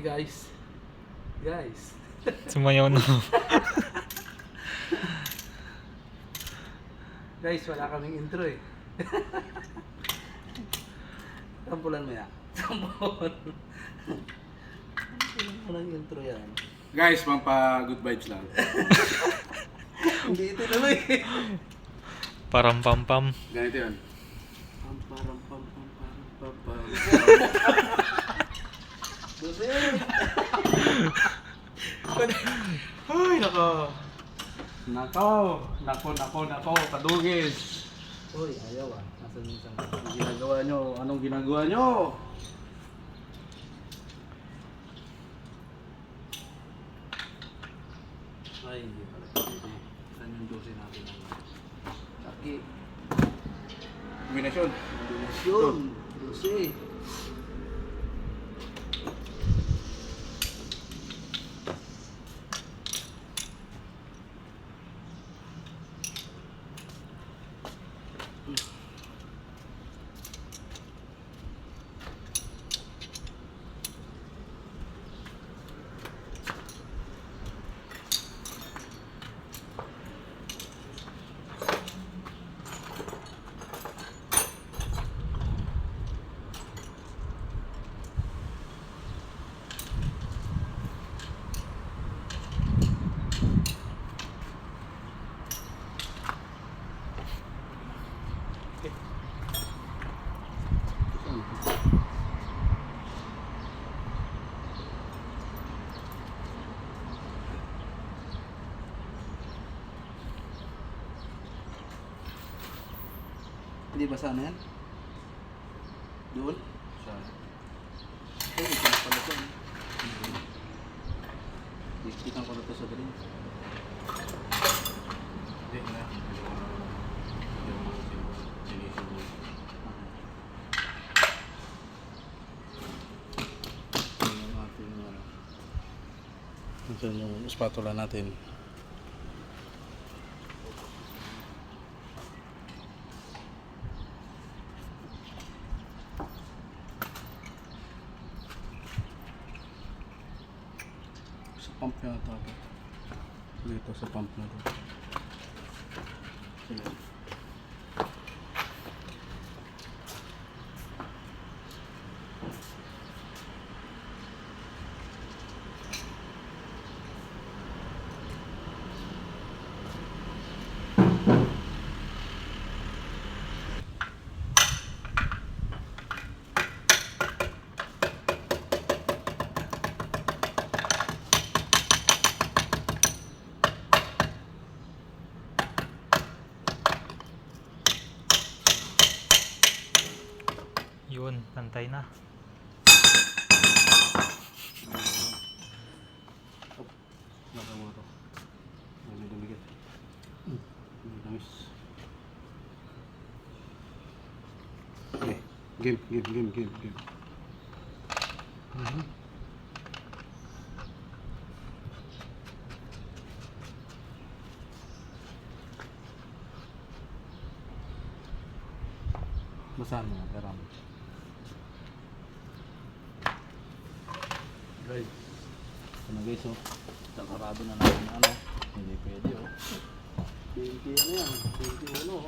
Hi guys. Guys. Sumayaw na. Guys, wala kaming intro eh. Sampulan mo yan. Sampulan. Walang intro yan. Guys, pampa good vibes lang. Hindi ito naman eh. Param pam pam. Ganito yun. Pamparam pam pam pam pam. Dose. Ay, nako. Nako. Padugis. Uy, ayaw ah. Nasaan yung isang... Anong ginagawa nyo? Anong ginagawa nyo? Ay, hindi pala. Hindi. Saan yung dose natin? Taki. Kombinasyon. Kombinasyon. Dose. Hindi ba sana yan? Doon? Saan? Ay, ito na pala ito. Diktikan ko na ito sa drink. Hindi na. Yung ating ano. Saan yung spatula natin? Sa pump yata ito. Dito sa pump na ito. Sige. Yun, pantay na. Baka mo ito. May dumigit. May tamis. Okay. Game. Basahan mo, peram. Guys. Ito na guys, oh. Takarado na natin na ano. Hindi pwede, oh. 20 ano yan? 21, oh.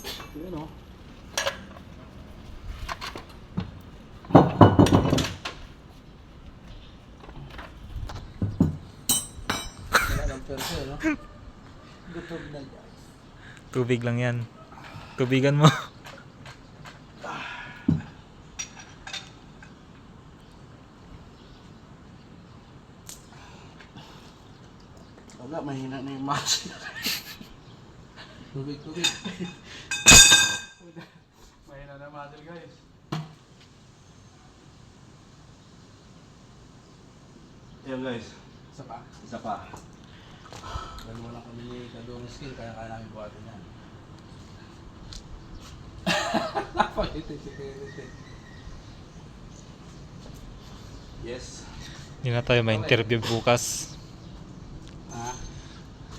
Ito yan, oh. Wala lang perso, no? Gutom na guys. Tubig lang yan. Tubigan mo. Wala, mahina na yung muscle. Tubig. Mahina na muscle, guys. Ayan guys. Isa pa. Dalawa lang kami ni Kadong Skill, kaya kaya namin buhatin yan. Napakiti. Yes. Hindi na tayo ma-interview bukas. Ha?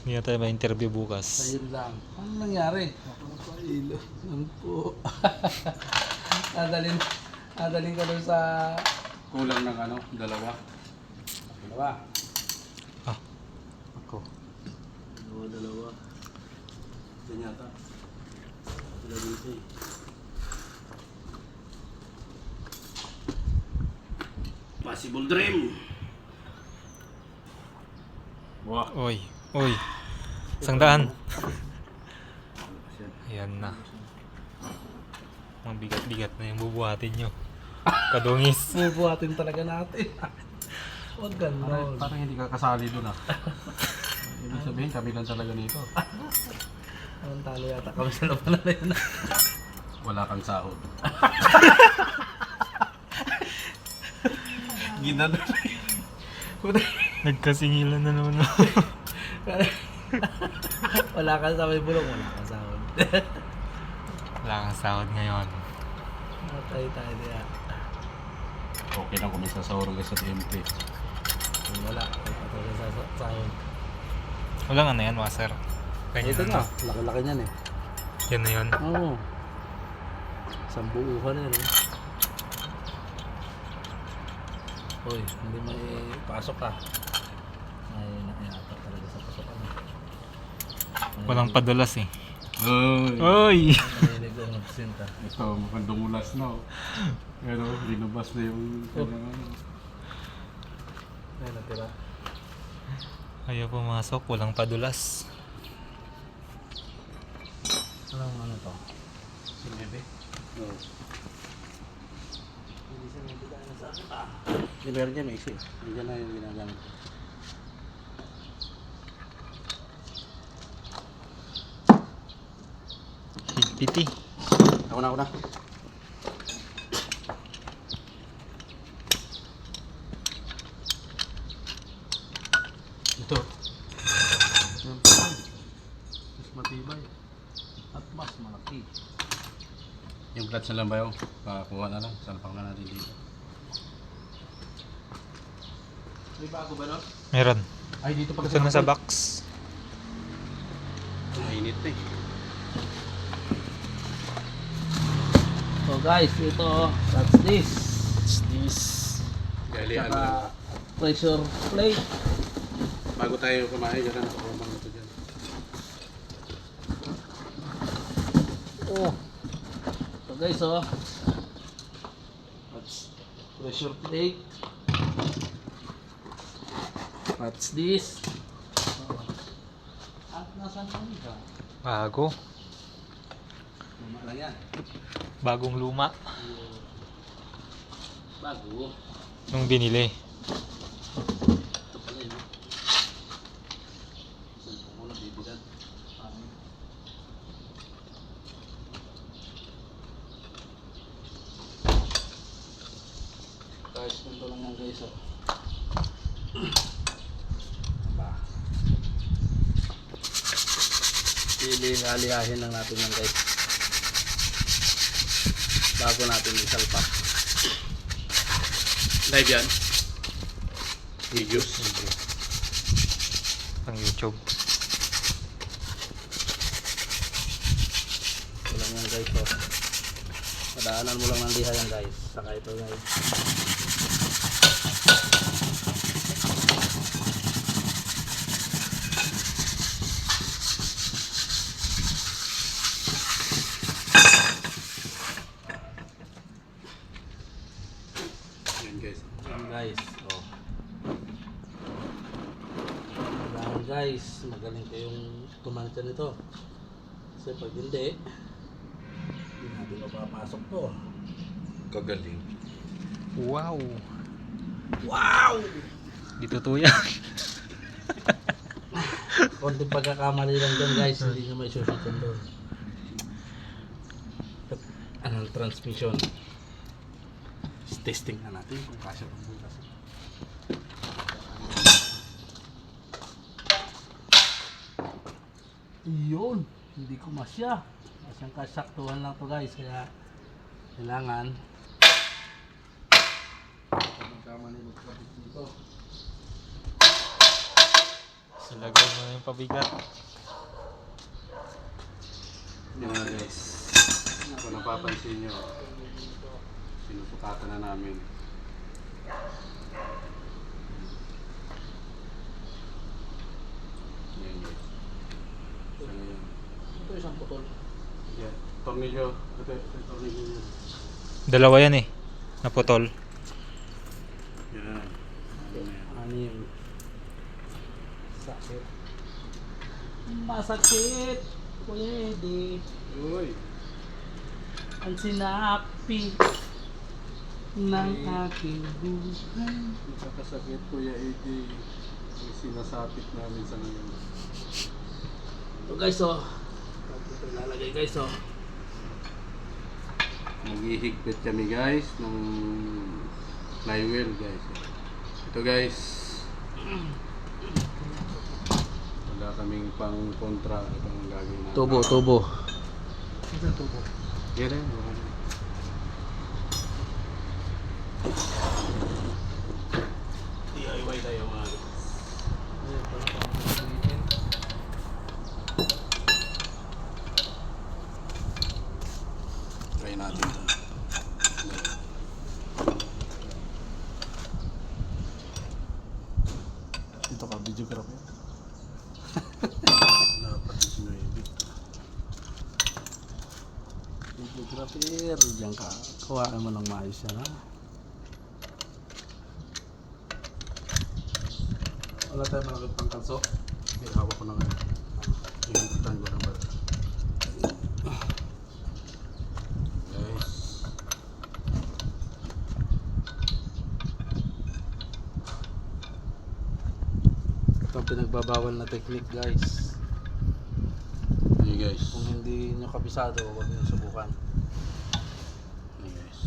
Hindi na tayo ma-interview bukas. Ayun lang. Ano nangyari? Ako na pa ilo. Ano po? Dadalhin ka doon sa Kulang ng ano, dalawa. Dalawa. Ah. Ako. Dalawa. Yan yata. Wala dito eh. Possible dream. Wah. Oy. Oy. Isang daan. Ayan na. Ang bigat-bigat na yung bubuhatin nyo. Kadungis. Bubuhatin talaga natin. Huwag ganon. Parang hindi ka kasali doon ah. Ibig sabihin kami lang talaga nito. Ang talo yata kami sa labanan na yun. Wala kang sahod. Ginano. Nagkasingilan na naman ako. Wala ka sa may bulong, wala ka sahod. Wala kang sahod ngayon. Natay tayo niya. Okay lang kung may sasahurong ka sa TMP. Kung wala ka talaga sa sahod. Walang ano yan, master. Ganyan Ito na. na, laki-laki niyan eh. Yan na yun. Oo. Sambuuhan na yun eh. Uy, hindi may pasok ka. Ay, nakayata talaga sa pasokan. Walang padulas eh. Uy! Oy! Narinig ko magsinta. Ito, mukhang dumulas na oh. Pero linabas na yung kanyang ano. Ay, natira. Ayaw pumasok, walang padulas. Anong ano to? Sinebe? Oo. Hindi siya nabigay na sa akin pa. Hindi, meron dyan, may isi. Hindi na yung ginagamit. Higpiti. Ako na. Ito. Yan pa. Mas matibay. At mas malaki. Yung clutch na lang ba yun? Pakakuha na lang. Salpang na natin dito. May bago ba no? Meron. Ay, dito pag Ito na sa box. Mainit na eh. So guys, ito, that's this. What's this? Galian Saka lang. pressure plate. Bago tayo kumain, gano'n nakakumang ito dyan. Oh. So guys, oh. That's pressure plate. What's this? Oh. At nasan kami ka? Bago. Luma lang yan. Bagong luma. Bago. Nung binili. Ito pala yun. Saan ko muna bibigan? Guys, ganito lang yan guys, oh. Aba. Alihahin lang natin yan guys. Bago natin isalpak. Live yan? Videos? Pang YouTube. Ito lang yan guys, oh. Padaanan mo lang ng liha yan guys. Saka ito guys. Yan guys. Yan guys, oh. Kailangan guys, magaling kayong tumantya nito. Kasi pag hindi natin mapapasok to. Kagaling. Wow! Wow! Dito tuya. Konting pagkakamali lang dyan guys, hindi nyo may susutan doon. At anong transmission? Testing na natin kung kasya ang bukas. Yun, hindi ko masya. Masyang kasaktuhan lang to guys, kaya kailangan magkamali magkapit dito. Salagay mo na yung pabigat. Yan na guys. Kung napapansin nyo, sinusukatan na namin. Yan guys. So ngayon. Ito isang putol. Yan. Tornilyo. Ito tornilyo yun. Dalawa yan eh. Naputol. Yan. Anim. Sakit. Masakit. Kuya Eddie. Uy. Ang sinapi ng aking buhay. Nakakasakit Kuya Eddie. Ang sinasapit namin sa ngayon. Ito guys oh. Ito ilalagay guys oh. Naghihigpit kami guys ng flywheel guys. Ito guys. Wala kaming pang kontra. Ito ang gagawin natin. Tubo. Ito tubo. Yan eh. DIY tayo mga guys. Try natin ito. Dito ka, videographer. Dapat sinuibig. Videographer, diyan ka. Kuhaan mo ng maayos yan ha. Wala tayo malagay pang kalso. Okay, hawak ko na nga. Hinigitan ko ng bata. Guys. Ito ang pinagbabawal na technique guys. Hey guys. Kung hindi nyo kabisado, huwag nyo subukan. Hey guys.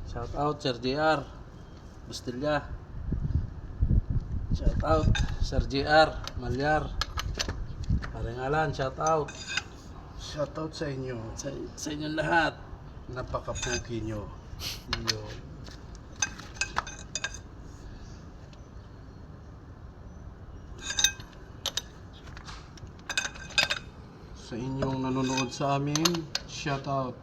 Shout out Sir JR Bustilya. Shout out Sir JR Malyar. Parang Alan, shout out Shoutout sa inyo. sa inyong lahat. Napaka-puki nyo. Yun. Sa inyong nanonood sa amin, shoutout.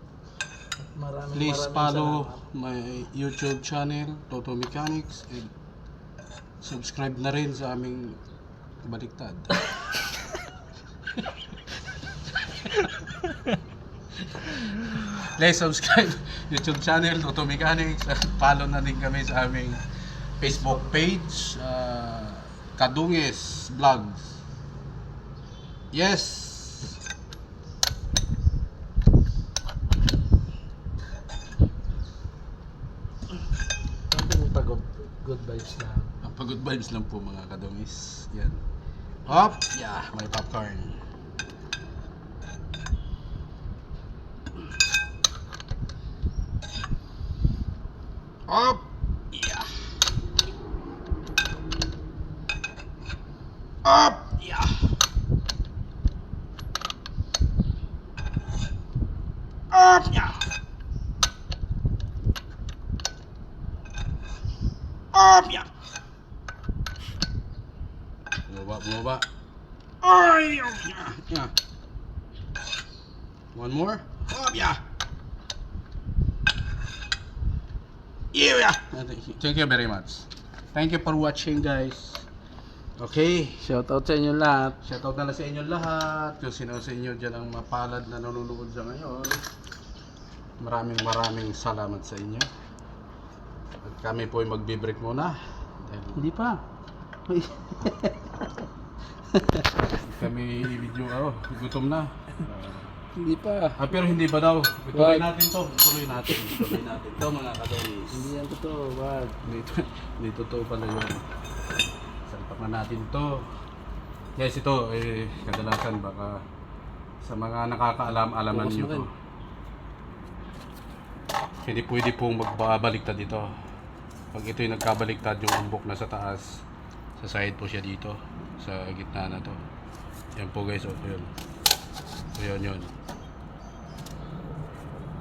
Maraming Please maraming follow salamat. my YouTube channel, Toto Mechanics, and subscribe na rin sa aming baliktad. Please subscribe YouTube channel, Toto Mechanics, at follow na din kami sa aming Facebook page, Kadungis Vlogs. Yes! Ang pagod, good vibes na. Ang pagod vibes lang po mga kadungis. Yan. Hop! Yeah, may popcorn. Hop! Yeah. Hop! Yeah. Hop! Yeah. Hop! Yeah. Bumaba. Ay! Yeah. Yeah. One more. Hop! Yeah. Yeah. Thank you very much. Thank you for watching guys. Okay. Shout out sa inyong lahat. Shoutout na lang sa inyo lahat. Kung sino sa inyo dyan ang mapalad na nanonood sa ngayon. Maraming salamat sa inyo. At kami po ay magbe-break muna. Dahil Hindi pa. May kami i-video gutom na. hindi pa. Pero hindi pa daw. Ituloy Wag. natin to. Ituloy natin. Ituloy natin to mga kadawis. Hindi yan totoo. Wag. Hindi totoo pala yun. Salpak na natin to. Guys, ito kadalasan baka sa mga nakakaalam-alaman Focus nyo mo to. rin. Hindi pwede pong magbabaliktad dito. Pag ito'y nagkabaliktad yung umbok na sa taas, sa side po siya dito, sa gitna na to. Yan po guys, yun. So yun.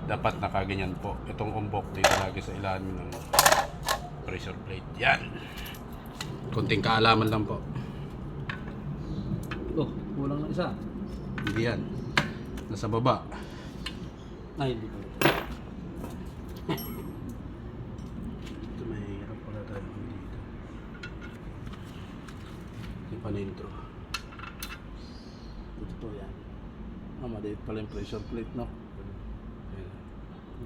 Dapat nakaganyan po. Itong umbok dito lagi sa ilalim ng pressure plate. Yan. Kunting kaalaman lang po. Oh, kulang na isa. Hindi yan. Nasa baba. Ay, hindi pala. Ito mahihirap pala tayo dito. Hindi pa na-intro. Ito yan. Maliit pala yung pressure plate, no? Ayan.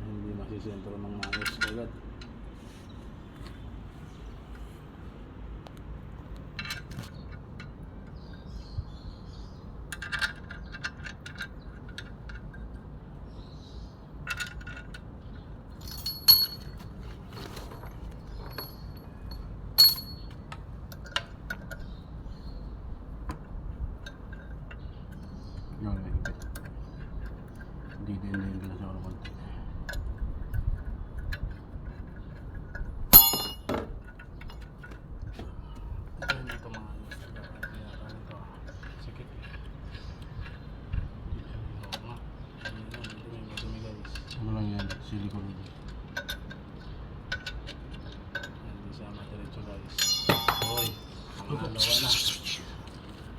Hindi masisentro ng maayos agad. Yun, mahigpit. Hindi din lang siya ako konti. Ito yung ito mga sikit. Oo nga. Ito may madumi guys. Ano lang yan? Silicone. Hindi siya madiretso guys. Hoy, pangalawa na.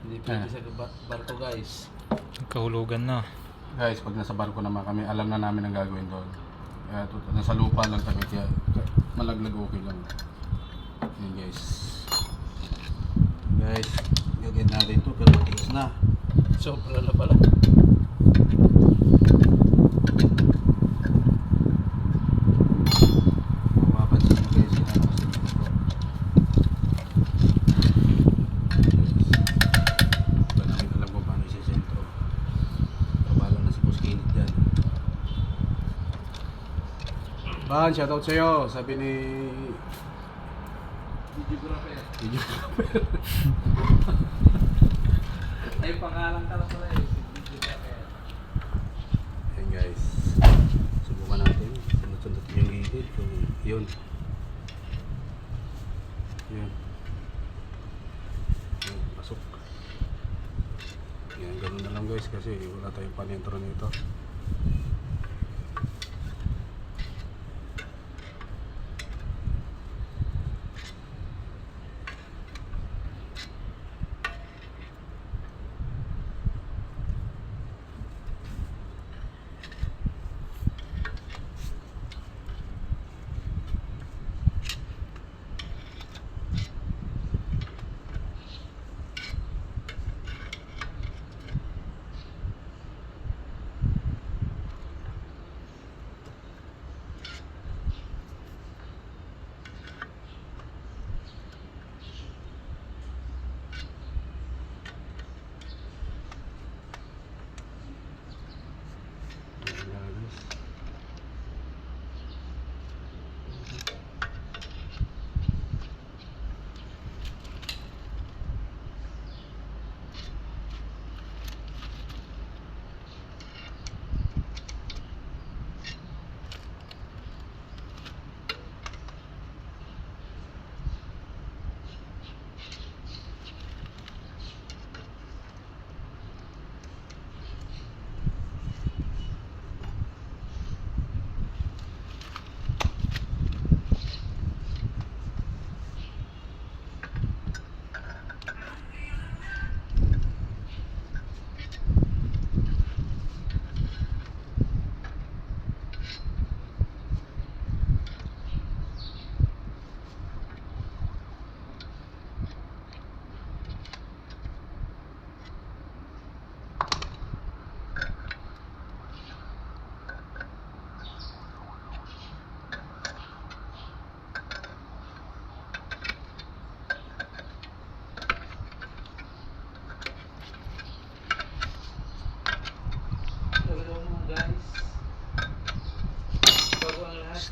Hindi pwede sa barko guys. Kahulugan na. Guys, pag nasa barko naman kami, alam na namin ang gagawin doon. Kaya nasa lupa lang kami, kaya malaglag okay lang. Yan guys. Guys, gagawin natin to pero matigas na. Sobra na pala. Mapapansin nyo guys, sila nakasunod ito. Wala namin alam kung paano isisentro. Kabala na si Boss Kinit dyan. Ban, shoutout sa'yo. Sabi ni... Videographer. Ay, pangalan ka lang pala eh. Ayan guys. Subukan natin. Sundot-sundot yung gilid. Kung yun. Yun. Yun, pasok. Yan, ganun na lang guys kasi wala tayong panentro nito.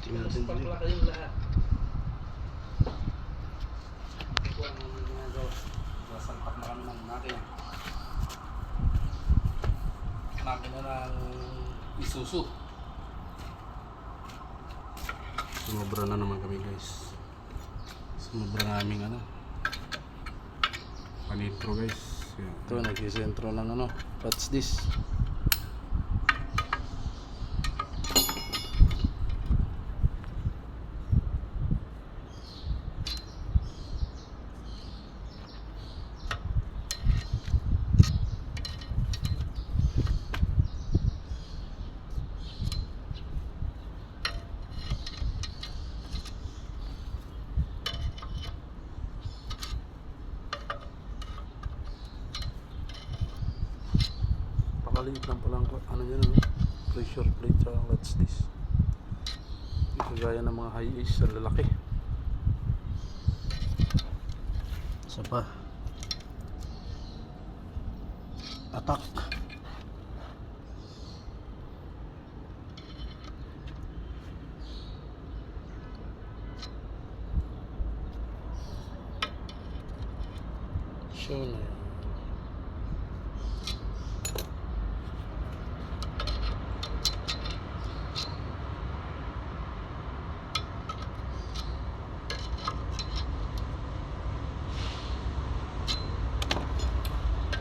Tingnan natin Mas dito. pagla kayong lahat. Ito ang ginagawa. Nasalpak na kami ng makina. Makina ng Isuzu. Sumobra na naman kami guys. Sumobra naming ano. Panitro guys. Yan. Ito, nagsisentro ng ano. What's this? Napakaliit lang palang ano yan, ano? Pressure plate sa latch disc. Hindi kagaya ng mga high ace sa lalaki. Isa pa. Attack. Show na yan.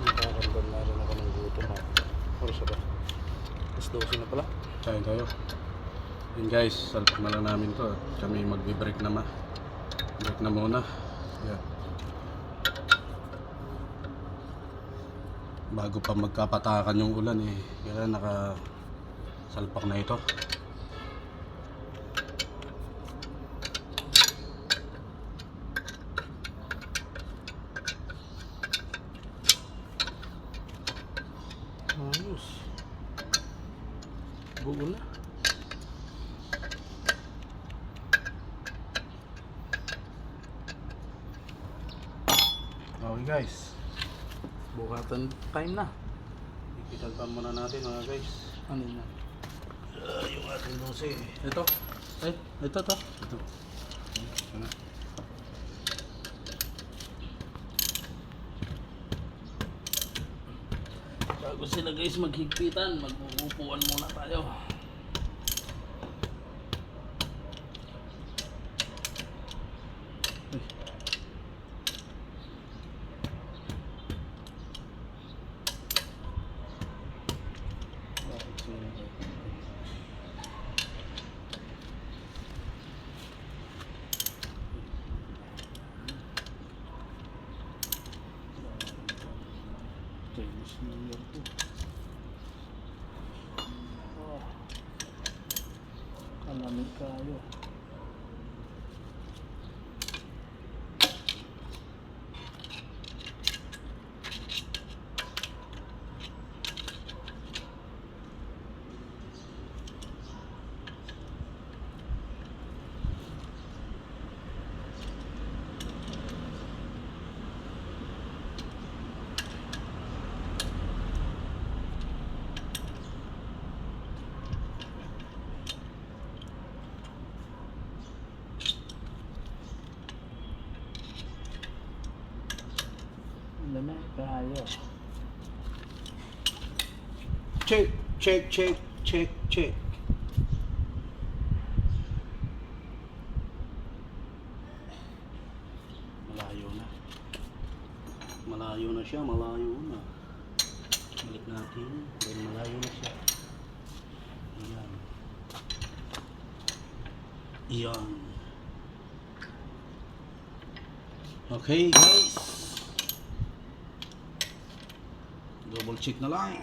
Nakakamdam na rin ako ng gutom ha. Oras ba? Mas 12 na pala. Kain tayo. Yun guys, salpak na lang namin to. Kami magbe-break na break na muna. Yeah. Bago pa magkapatakan yung ulan eh. Kaya salpak na ito. Ayos. Buo na. Okay guys. Bukatan time na. Ikitalpan muna natin mga guys. Ano yun na? Yung ating 12. Ito. Ito. Ito. Ito na. Bago sila guys maghigpitan, mag-uupuan muna tayo. Chinese New Year to. Oh. Kalamig kayo. Lamig kayo. Check. Malayo na siya. Balik natin. Dahil malayo na siya. Yan. Okay guys. Double check na lang.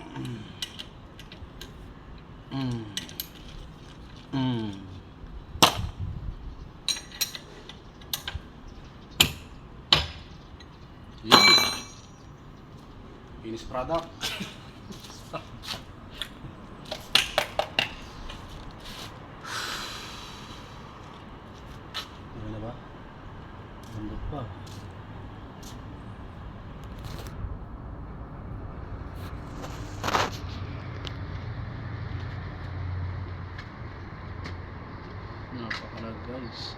Yan. Finished product. Ano na ba? Lambot pa. Napakalag guys.